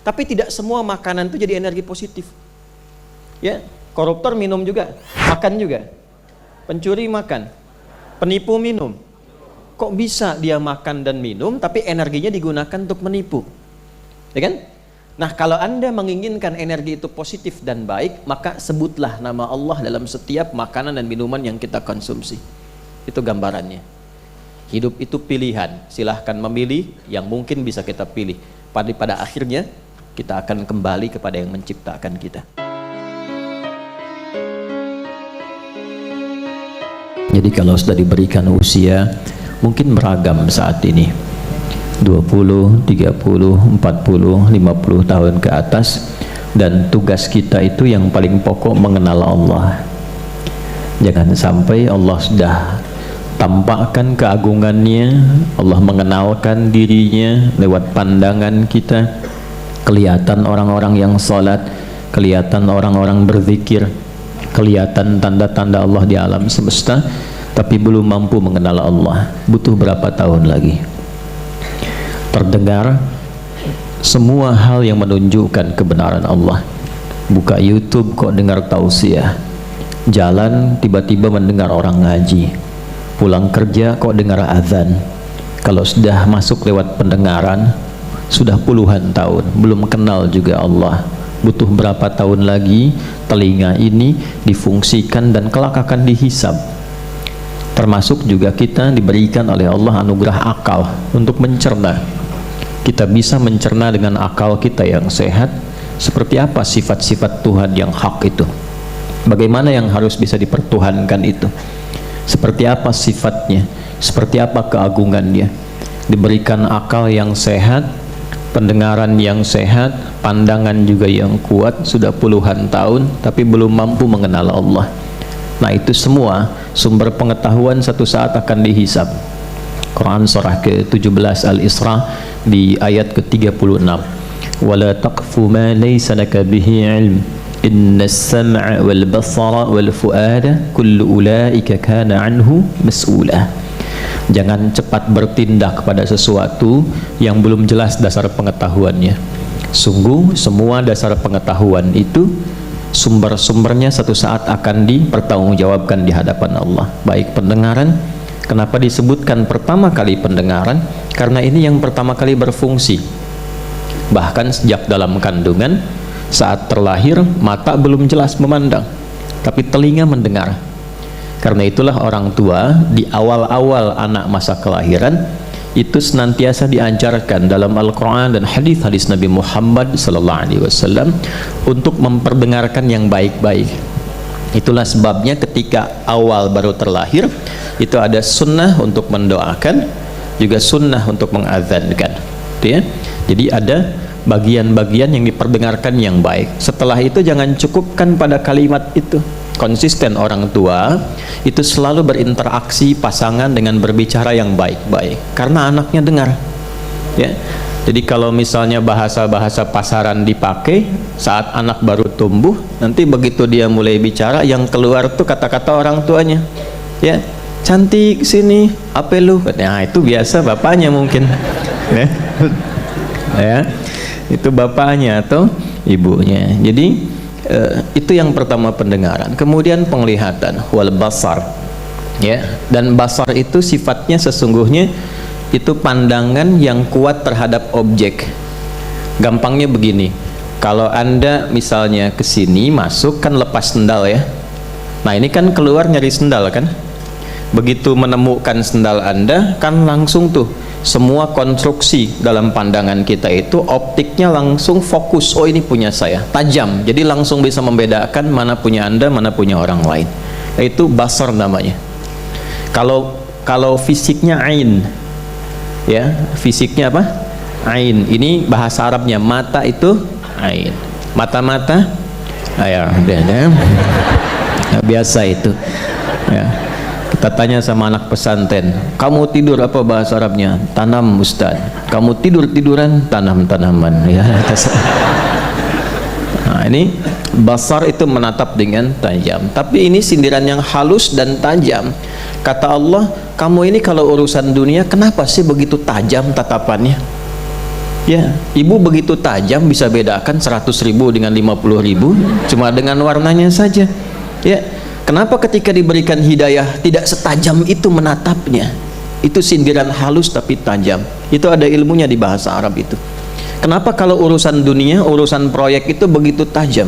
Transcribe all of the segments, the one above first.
Tapi tidak semua makanan itu jadi energi positif. Ya, koruptor minum juga, makan juga. Pencuri makan, penipu minum. Kok bisa dia makan dan minum tapi energinya digunakan untuk menipu? Ya kan? Nah, kalau Anda menginginkan energi itu positif dan baik, maka sebutlah nama Allah dalam setiap makanan dan minuman yang kita konsumsi. Itu gambarannya. Hidup itu pilihan. Silahkan memilih yang mungkin bisa kita pilih. Pada akhirnya kita akan kembali kepada yang menciptakan kita. Jadi kalau sudah diberikan usia, mungkin beragam saat ini, 20, 30, 40, 50 tahun ke atas, dan tugas kita itu yang paling pokok mengenal Allah. Jangan sampai Allah sudah tampakkan keagungannya, Allah mengenalkan dirinya lewat pandangan kita, kelihatan orang-orang yang salat, kelihatan orang-orang berzikir, kelihatan tanda-tanda Allah di alam semesta, tapi belum mampu mengenal Allah. Butuh berapa tahun lagi? Terdengar semua hal yang menunjukkan kebenaran Allah. Buka YouTube kok dengar tausiah, jalan tiba-tiba mendengar orang ngaji, pulang kerja kok dengar azan. Kalau sudah masuk lewat pendengaran, sudah puluhan tahun belum kenal juga Allah. Butuh berapa tahun lagi telinga ini difungsikan dan kelak akan dihisab. Termasuk juga kita diberikan oleh Allah anugerah akal untuk mencerna. Kita bisa mencerna dengan akal kita yang sehat seperti apa sifat-sifat Tuhan yang hak itu, bagaimana yang harus bisa dipertuhankan itu, seperti apa sifatnya, seperti apa keagungannya. Diberikan akal yang sehat, pendengaran yang sehat, pandangan juga yang kuat, sudah puluhan tahun tapi belum mampu mengenal Allah. Nah, itu semua sumber pengetahuan satu saat akan dihisab. Quran surah ke-17 Al-Isra di ayat ke-36, wala taqfu ma laysa laka bihi ilm innas sam'a wal basara wal fuada kullu ulaika kana anhu mas'ula. Jangan cepat bertindak pada sesuatu yang belum jelas dasar pengetahuannya. Sungguh semua dasar pengetahuan itu sumber-sumbernya satu saat akan dipertanggungjawabkan di hadapan Allah. Baik pendengaran, kenapa disebutkan pertama kali pendengaran? Karena ini yang pertama kali berfungsi. Bahkan sejak dalam kandungan, saat terlahir, mata belum jelas memandang, tapi telinga mendengar. Karena itulah orang tua di awal-awal anak masa kelahiran itu senantiasa diajarkan dalam Al-Quran dan hadis-hadis Nabi Muhammad SAW untuk memperdengarkan yang baik-baik. Itulah sebabnya ketika awal baru terlahir itu ada sunnah untuk mendoakan, juga sunnah untuk mengazankan, ya. Jadi ada bagian-bagian yang diperdengarkan yang baik. Setelah itu jangan cukupkan pada kalimat itu. Konsisten orang tua itu selalu berinteraksi pasangan dengan berbicara yang baik-baik karena anaknya dengar, ya. Jadi kalau misalnya bahasa-bahasa pasaran dipakai saat anak baru tumbuh, nanti begitu dia mulai bicara yang keluar tuh kata-kata orang tuanya, ya, cantik sini apa lu, nah itu biasa bapaknya mungkin, ya, ya, itu bapaknya atau ibunya. Jadi itu yang pertama pendengaran. Kemudian penglihatan, wal basar, ya. Dan basar itu sifatnya sesungguhnya itu pandangan yang kuat terhadap objek. Gampangnya begini, kalau Anda misalnya ke sini masuk kan lepas sendal, ya. Nah, ini kan keluar nyari sendal kan. Begitu menemukan sendal Anda kan langsung tuh semua konstruksi dalam pandangan kita itu optiknya langsung fokus, oh ini punya saya, tajam. Jadi langsung bisa membedakan mana punya Anda, mana punya orang lain. Itu basar namanya. Kalau fisiknya ain, ya, fisiknya apa? Ain. Ini bahasa Arabnya mata itu ain. Mata-mata, ya, biasa itu, ya. Kita tanya sama anak pesantren, kamu tidur apa bahasa Arabnya? Tanam, Ustaz. Kamu tidur-tiduran? Tanam-tanaman, ya. Nah, ini basar itu menatap dengan tajam. Tapi ini sindiran yang halus dan tajam. Kata Allah, kamu ini kalau urusan dunia kenapa sih begitu tajam tatapannya? Ya, ibu begitu tajam bisa bedakan 100.000 dengan 50.000 cuma dengan warnanya saja. Ya, kenapa ketika diberikan hidayah tidak setajam itu menatapnya? Itu sindiran halus tapi tajam. Itu ada ilmunya di bahasa Arab itu. Kenapa kalau urusan dunia, urusan proyek itu begitu tajam?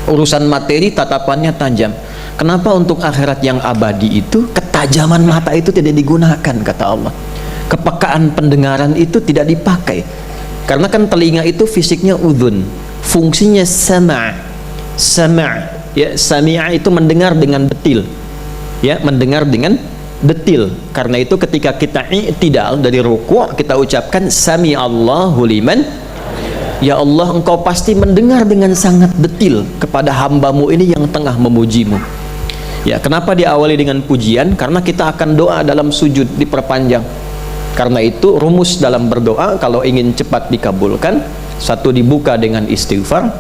Urusan materi tatapannya tajam. Kenapa untuk akhirat yang abadi itu ketajaman mata itu tidak digunakan, kata Allah. Kepekaan pendengaran itu tidak dipakai. Karena kan telinga itu fisiknya udhun, fungsinya sama'. Ya, sami'a itu mendengar dengan detil. Ya, mendengar dengan detil. Karena itu ketika kita i'tidal dari ruku' kita ucapkan sami'allahu liman. Ya Allah, engkau pasti mendengar dengan sangat detil kepada hambamu ini yang tengah memujimu. Ya, kenapa diawali dengan pujian? Karena kita akan doa dalam sujud diperpanjang. Karena itu rumus dalam berdoa kalau ingin cepat dikabulkan, satu dibuka dengan istighfar,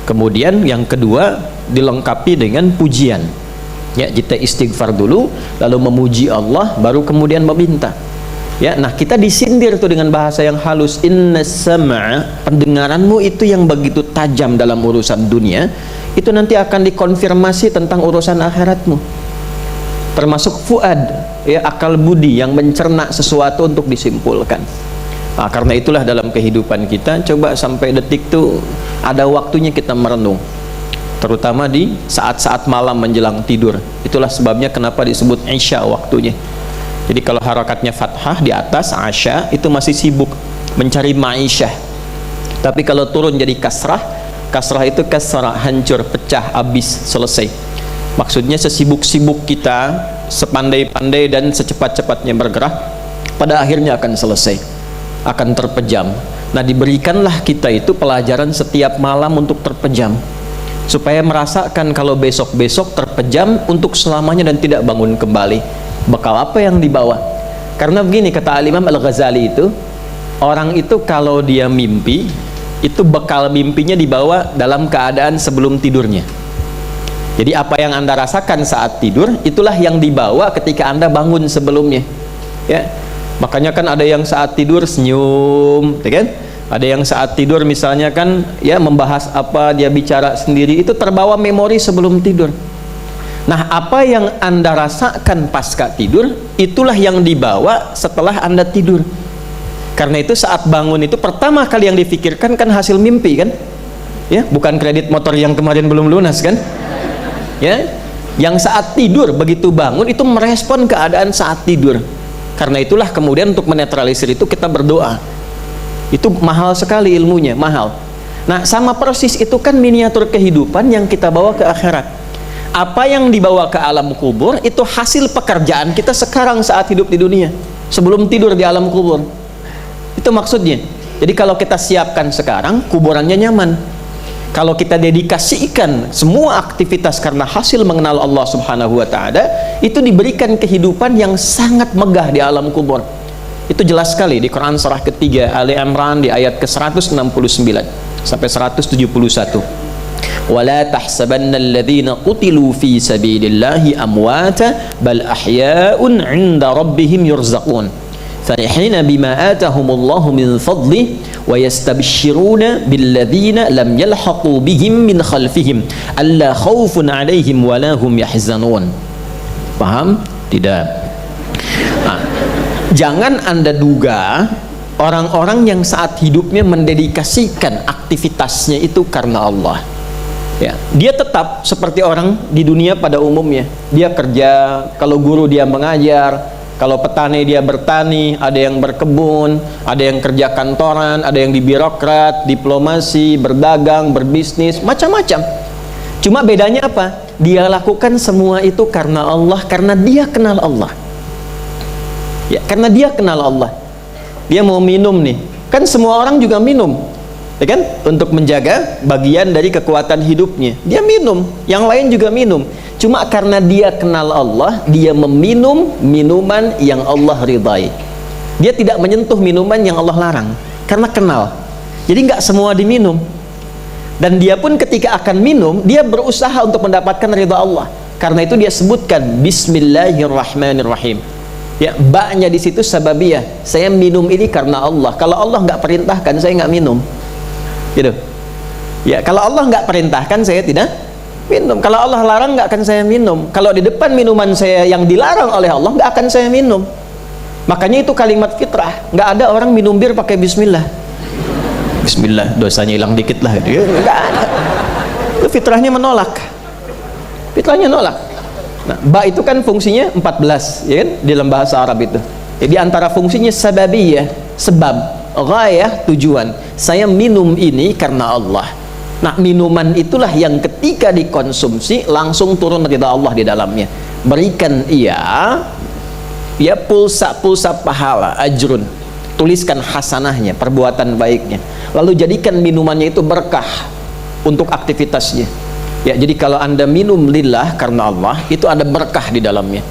kemudian yang kedua dilengkapi dengan pujian. Ya, kita istighfar dulu, lalu memuji Allah, baru kemudian meminta. Ya, nah kita disindir tuh dengan bahasa yang halus. Inna sam'a, pendengaranmu itu yang begitu tajam dalam urusan dunia, itu nanti akan dikonfirmasi tentang urusan akhiratmu. Termasuk fuad, ya, akal budi yang mencerna sesuatu untuk disimpulkan. Nah, karena itulah dalam kehidupan kita coba sampai detik tuh ada waktunya kita merenung, terutama di saat-saat malam menjelang tidur. Itulah sebabnya kenapa disebut Isya waktunya. Jadi kalau harakatnya fathah di atas Asya itu masih sibuk mencari ma'isyah. Tapi kalau turun jadi kasrah, kasrah itu kasrah, hancur, pecah, habis, selesai. Maksudnya sesibuk-sibuk kita, sepandai-pandai dan secepat-cepatnya bergerak, pada akhirnya akan selesai, akan terpejam. Nah, diberikanlah kita itu pelajaran setiap malam untuk terpejam, supaya merasakan kalau besok-besok terpejam untuk selamanya dan tidak bangun kembali. Bekal apa yang dibawa? Karena begini kata Al-Imam Al-Ghazali itu, orang itu kalau dia mimpi, itu bekal mimpinya dibawa dalam keadaan sebelum tidurnya. Jadi apa yang Anda rasakan saat tidur, itulah yang dibawa ketika Anda bangun sebelumnya. Ya, makanya kan ada yang saat tidur senyum, ya kan? Ada yang saat tidur misalnya kan, ya membahas apa, dia bicara sendiri, itu terbawa memori sebelum tidur. Nah, apa yang Anda rasakan pasca tidur, itulah yang dibawa setelah Anda tidur. Karena itu saat bangun itu pertama kali yang difikirkan kan hasil mimpi kan? Ya, bukan kredit motor yang kemarin belum lunas kan? Ya, yang saat tidur begitu bangun itu merespon keadaan saat tidur. Karena itulah kemudian untuk menetralisir itu kita berdoa. Itu mahal sekali ilmunya, mahal. Nah, sama persis itu kan miniatur kehidupan yang kita bawa ke akhirat. Apa yang dibawa ke alam kubur itu hasil pekerjaan kita sekarang saat hidup di dunia, sebelum tidur di alam kubur. Itu maksudnya. Jadi kalau kita siapkan sekarang, kuburannya nyaman. Kalau kita dedikasikan semua aktivitas karena hasil mengenal Allah Subhanahu wa Ta'ala, itu diberikan kehidupan yang sangat megah di alam kubur. Itu jelas sekali di Quran surah ketiga Ali Imran di ayat ke-169 sampai 171. وَلَا تَحْسَبَنَّ الَّذِينَ قُتِلُوا فِي سَبِيلِ اللَّهِ أَمْوَاتًا بَلْ أَحْيَاءٌ عِنْدَ رَبِّهِمْ يُرْزَقُونَ فَرِحِينَ بِمَا آتَاهُمُ اللَّهُ مِنْ فَضْلِهِ وَيَسْتَبْشِرُونَ بِالَّذِينَ لَمْ يَلْحَقُوا بِهِمْ مِنْ خَلْفِهِمْ أَلَّا خَوْفٌ عَلَيْهِمْ وَلَا هُمْ يَحْزَنُونَ. Paham? Tidak. Nah, jangan Anda duga orang-orang yang saat hidupnya mendedikasikan aktivitasnya itu karena Allah. Ya, dia tetap seperti orang di dunia pada umumnya. Dia kerja, kalau guru dia mengajar, kalau petani dia bertani, ada yang berkebun, ada yang kerja kantoran, ada yang di birokrat, diplomasi, berdagang, berbisnis, macam-macam. Cuma bedanya apa? Dia lakukan semua itu karena Allah, karena dia kenal Allah. Ya, karena dia kenal Allah. Dia mau minum nih, kan semua orang juga minum, ya kan? Untuk menjaga bagian dari kekuatan hidupnya, dia minum, yang lain juga minum. Cuma karena dia kenal Allah, dia meminum minuman yang Allah ridai. Dia tidak menyentuh minuman yang Allah larang, karena kenal. Jadi nggak semua diminum. Dan dia pun ketika akan minum, dia berusaha untuk mendapatkan ridha Allah. Karena itu dia sebutkan Bismillahirrahmanirrahim. Ya, baknya di situ sababiyah. Saya minum ini karena Allah. Kalau Allah nggak perintahkan, saya nggak minum. Gitu. Ya, kalau Allah nggak perintahkan, saya tidak minum. Kalau Allah larang, nggak akan saya minum. Kalau di depan minuman saya yang dilarang oleh Allah, nggak akan saya minum. Makanya itu kalimat fitrah. Nggak ada orang minum bir pakai bismillah. Bismillah, dosanya hilang dikit lah. Nggak ada. Itu fitrahnya menolak. Fitrahnya nolak. Nah, ba itu kan fungsinya 14, ya kan, di dalam bahasa Arab itu. Jadi antara fungsinya sababiyah, sebab, ghayah, tujuan. Saya minum ini karena Allah. Nah, minuman itulah yang ketika dikonsumsi langsung turun ridha Allah di dalamnya. Berikan ia ya pulsa pahala, ajrun. Tuliskan hasanahnya, perbuatan baiknya. Lalu jadikan minumannya itu berkah untuk aktivitasnya. Ya, jadi kalau Anda minum lillah karena Allah, itu ada berkah di dalamnya.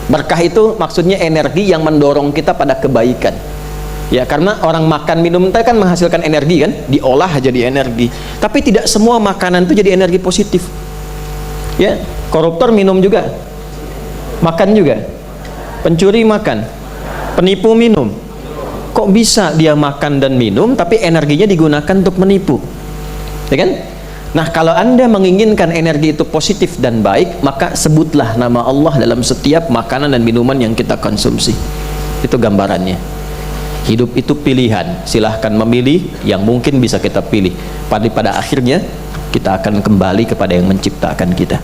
Berkah itu maksudnya energi yang mendorong kita pada kebaikan. Ya, karena orang makan minum itu kan menghasilkan energi kan, diolah jadi energi. Tapi tidak semua makanan itu jadi energi positif. Ya, koruptor minum juga, makan juga, pencuri makan, penipu minum. Kok bisa dia makan dan minum, tapi energinya digunakan untuk menipu? Ya kan? Nah, kalau Anda menginginkan energi itu positif dan baik, maka sebutlah nama Allah dalam setiap makanan dan minuman yang kita konsumsi. Itu gambarannya. Hidup itu pilihan. Silahkan memilih yang mungkin bisa kita pilih. Pada akhirnya kita akan kembali kepada yang menciptakan kita.